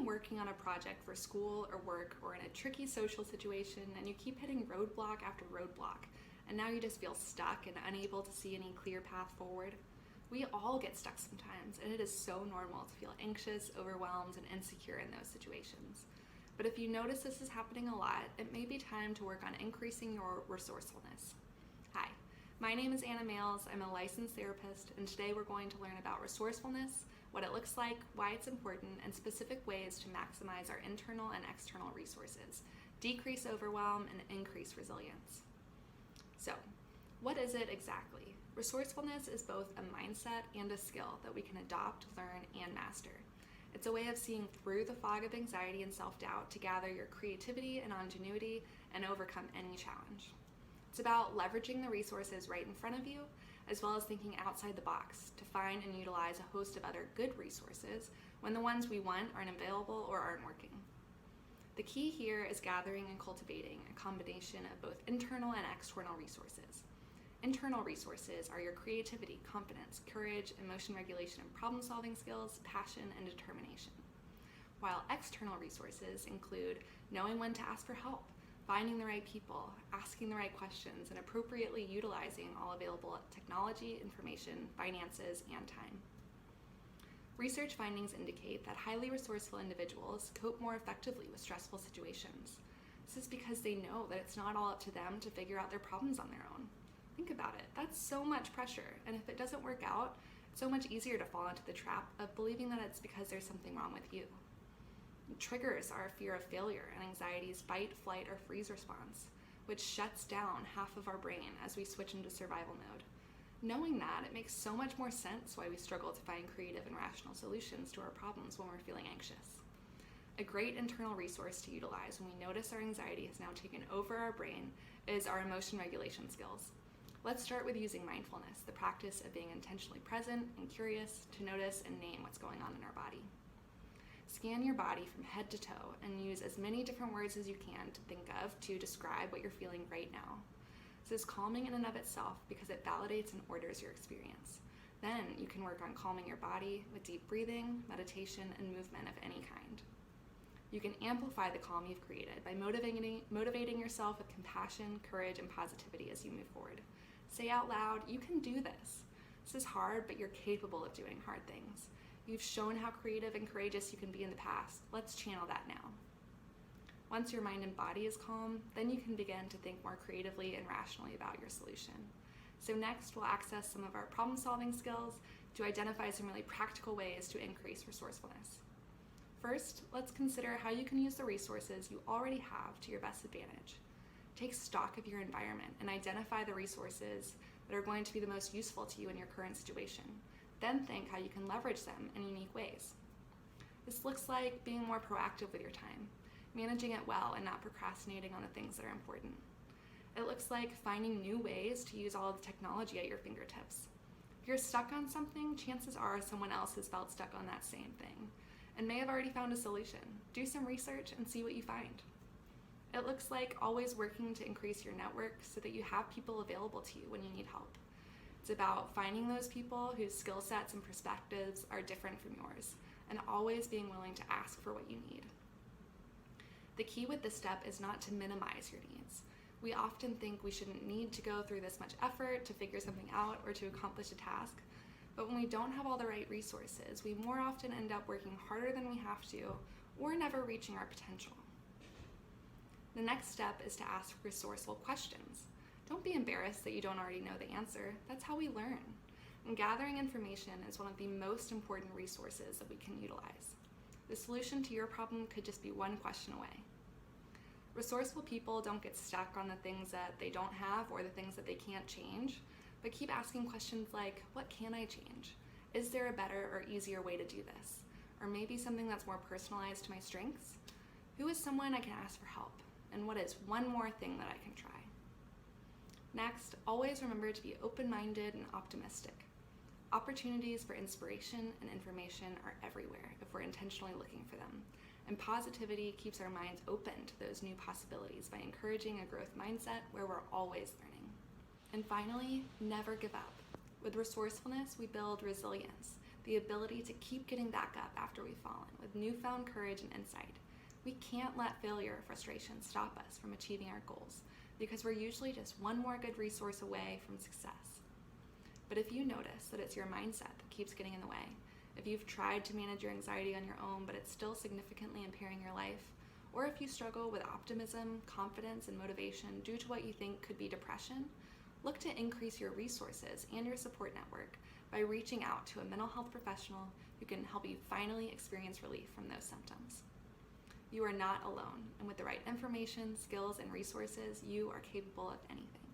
working on a project for school or work or in a tricky social situation and you keep hitting roadblock after roadblock, and now you just feel stuck and unable to see any clear path forward? We all get stuck sometimes, and it is so normal to feel anxious, overwhelmed, and insecure in those situations. But if you notice this is happening a lot, it may be time to work on increasing your resourcefulness. Hi, my name is Anna Males. I'm a licensed therapist, and today we're going to learn about resourcefulness, what it looks like, why it's important, and specific ways to maximize our internal and external resources, decrease overwhelm, and increase resilience. So, what is it exactly? Resourcefulness is both a mindset and a skill that we can adopt, learn, and master. It's a way of seeing through the fog of anxiety and self-doubt to gather your creativity and ingenuity and overcome any challenge. It's about leveraging the resources right in front of you, as well as thinking outside the box to find and utilize a host of other good resources when the ones we want aren't available or aren't working. The key here is gathering and cultivating a combination of both internal and external resources. Internal resources are your creativity, confidence, courage, emotion regulation and problem-solving skills, passion, and determination. While external resources include knowing when to ask for help, finding the right people, asking the right questions, and appropriately utilizing all available technology, information, finances, and time. Research findings indicate that highly resourceful individuals cope more effectively with stressful situations. This is because they know that it's not all up to them to figure out their problems on their own. Think about it, that's so much pressure, and if it doesn't work out, it's so much easier to fall into the trap of believing that it's because there's something wrong with you. Triggers are fear of failure and anxiety's fight, flight, or freeze response, which shuts down half of our brain as we switch into survival mode. Knowing that, it makes so much more sense why we struggle to find creative and rational solutions to our problems when we're feeling anxious. A great internal resource to utilize when we notice our anxiety has now taken over our brain is our emotion regulation skills. Let's start with using mindfulness, the practice of being intentionally present and curious to notice and name what's going on in our body. Scan your body from head to toe and use as many different words as you can to think of to describe what you're feeling right now. This is calming in and of itself because it validates and orders your experience. Then you can work on calming your body with deep breathing, meditation, and movement of any kind. You can amplify the calm you've created by motivating yourself with compassion, courage, and positivity as you move forward. Say out loud, you can do this. This is hard, but you're capable of doing hard things. You've shown how creative and courageous you can be in the past. Let's channel that now. Once your mind and body is calm, then you can begin to think more creatively and rationally about your solution. So next, we'll access some of our problem-solving skills to identify some really practical ways to increase resourcefulness. First, let's consider how you can use the resources you already have to your best advantage. Take stock of your environment and identify the resources that are going to be the most useful to you in your current situation. Then think how you can leverage them in unique ways. This looks like being more proactive with your time, managing it well and not procrastinating on the things that are important. It looks like finding new ways to use all of the technology at your fingertips. If you're stuck on something, chances are someone else has felt stuck on that same thing and may have already found a solution. Do some research and see what you find. It looks like always working to increase your network so that you have people available to you when you need help. It's about finding those people whose skill sets and perspectives are different from yours, and always being willing to ask for what you need. The key with this step is not to minimize your needs. We often think we shouldn't need to go through this much effort to figure something out or to accomplish a task, but when we don't have all the right resources, we more often end up working harder than we have to, or never reaching our potential. The next step is to ask resourceful questions. Don't be embarrassed that you don't already know the answer. That's how we learn. And gathering information is one of the most important resources that we can utilize. The solution to your problem could just be one question away. Resourceful people don't get stuck on the things that they don't have or the things that they can't change, but keep asking questions like, what can I change? Is there a better or easier way to do this? Or maybe something that's more personalized to my strengths? Who is someone I can ask for help? And what is one more thing that I can try? Next, always remember to be open-minded and optimistic. Opportunities for inspiration and information are everywhere if we're intentionally looking for them. And positivity keeps our minds open to those new possibilities by encouraging a growth mindset where we're always learning. And finally, never give up. With resourcefulness, we build resilience, the ability to keep getting back up after we've fallen with newfound courage and insight. We can't let failure or frustration stop us from achieving our goals, because we're usually just one more good resource away from success. But if you notice that it's your mindset that keeps getting in the way, if you've tried to manage your anxiety on your own but it's still significantly impairing your life, or if you struggle with optimism, confidence, and motivation due to what you think could be depression, look to increase your resources and your support network by reaching out to a mental health professional who can help you finally experience relief from those symptoms. You are not alone, and with the right information, skills, and resources, you are capable of anything.